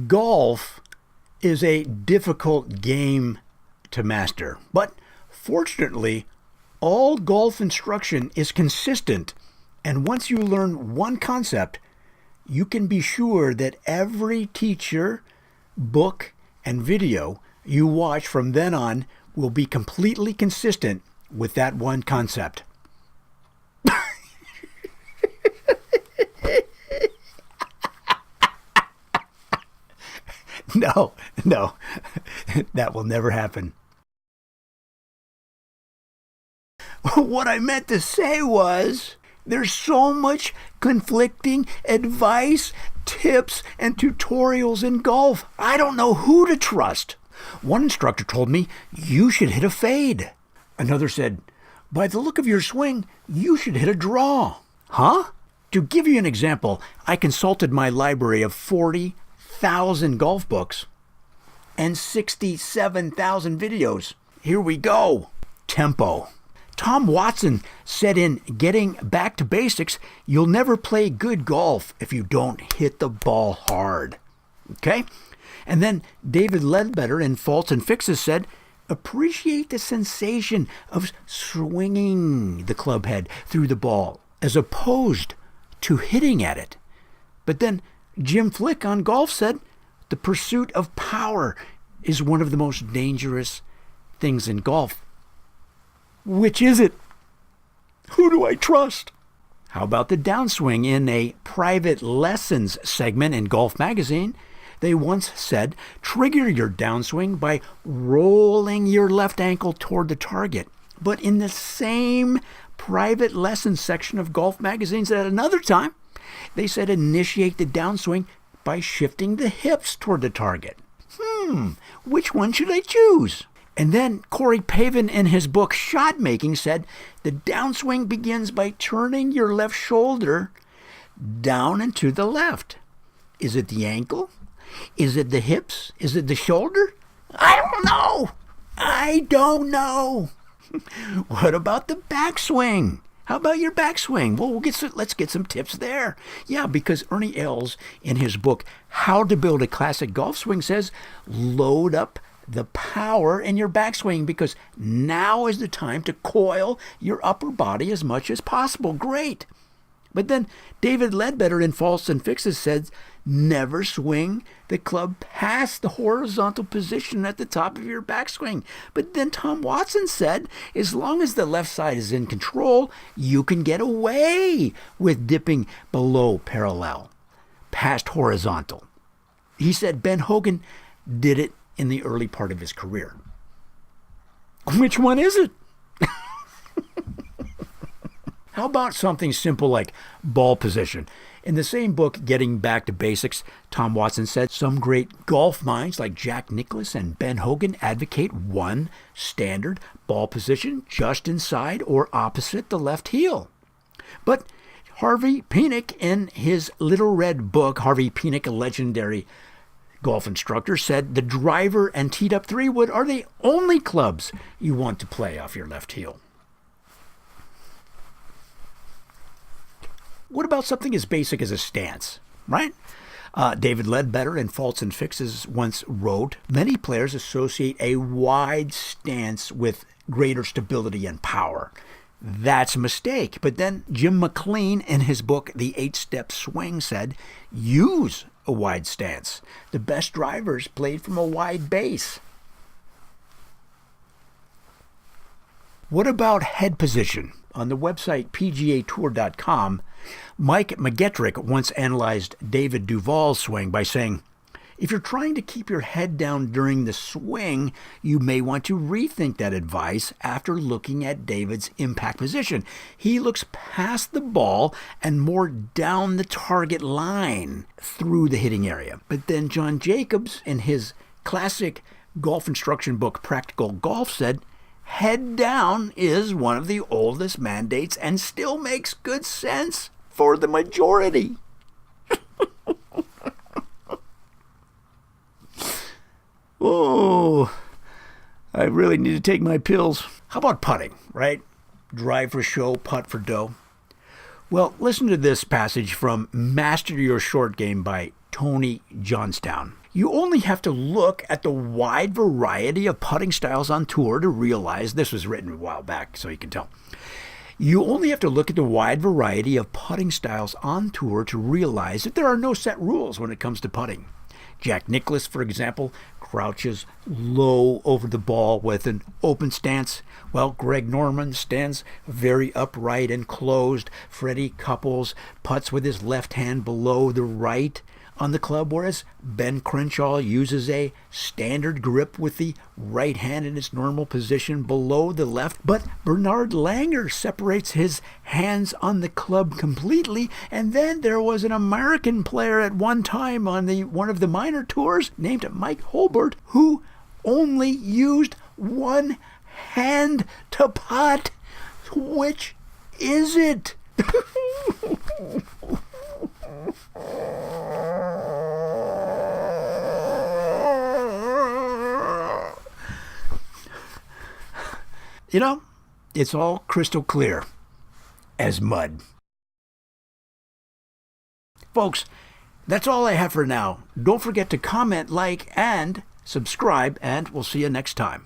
Golf is a difficult game to master, but fortunately, all golf instruction is consistent, and once you learn one concept, you can be sure that every teacher, book, and video you watch from then on will be completely consistent with that one concept. No, that will never happen. What I meant to say was, there's so much conflicting advice, tips, and tutorials in golf. I don't know who to trust. One instructor told me, you should hit a fade. Another said, by the look of your swing, you should hit a draw. Huh? To give you an example, I consulted my library of 40,000 golf books and 67,000 videos. Here we go. Tempo. Tom Watson said in Getting Back to Basics, you'll never play good golf if you don't hit the ball hard. Okay? And then David Leadbetter in Faults and Fixes said, appreciate the sensation of swinging the club head through the ball as opposed to hitting at it. But then Jim Flick on golf said, the pursuit of power is one of the most dangerous things in golf. Which is it? Who do I trust? How about the Downswing in a private lessons segment in Golf Magazine? They once said, trigger your downswing by rolling your left ankle toward the target. But in the same private lessons section of Golf Magazines at another time, they said initiate the downswing by shifting the hips toward the target. Which one should I choose? And then Corey Pavin in his book Shot Making said, the downswing begins by turning your left shoulder down and to the left. Is it the ankle? Is it the hips? Is it the shoulder? I don't know. What about the backswing? How about your backswing? Well, let's get some tips there. Yeah, because Ernie Els in his book How to Build a Classic Golf Swing says, load up the power in your backswing because now is the time to coil your upper body as much as possible. Great. But then David Leadbetter in Faults and Fixes says, never swing the club past the horizontal position at the top of your backswing. But then Tom Watson said, as long as the left side is in control, you can get away with dipping below parallel, past horizontal. He said Ben Hogan did it in the early part of his career. Which one is it? How about something simple like ball position? In the same book, Getting Back to Basics, Tom Watson said some great golf minds like Jack Nicklaus and Ben Hogan advocate one standard ball position just inside or opposite the left heel. But Harvey Penick, in his little red book, Harvey Penick, a legendary golf instructor, said the driver and teed up 3-wood are the only clubs you want to play off your left heel. What about something as basic as a stance, right? David Leadbetter in Faults and Fixes once wrote, many players associate a wide stance with greater stability and power. That's a mistake. But then Jim McLean in his book, The 8-Step Swing, said, use a wide stance. The best drivers played from a wide base. What about head position? On the website PGAtour.com, Mike McGettrick once analyzed David Duval's swing by saying, if you're trying to keep your head down during the swing, you may want to rethink that advice after looking at David's impact position. He looks past the ball and more down the target line through the hitting area. But then John Jacobs, in his classic golf instruction book, Practical Golf, said, head down is one of the oldest mandates and still makes good sense for the majority. Oh, I really need to take my pills. How about putting, right? Drive for show, putt for dough. Well, listen to this passage from Master Your Short Game by Tony Johnstown. You only have to look at the wide variety of putting styles on tour to realize, this was written a while back so you can tell. You only have to look at the wide variety of putting styles on tour to realize that there are no set rules when it comes to putting. Jack Nicklaus, for example, crouches low over the ball with an open stance, while Greg Norman stands very upright and closed. Freddie Couples putts with his left hand below the right on the club, whereas Ben Crenshaw uses a standard grip with the right hand in its normal position below the left. But Bernard Langer separates his hands on the club completely. And then there was an American player at one time on one of the minor tours named Mike Holbert, who only used one hand to putt. Which is it? You know, it's all crystal clear as mud. Folks, that's all I have for now. Don't forget to comment, like, and subscribe, and we'll see you next time.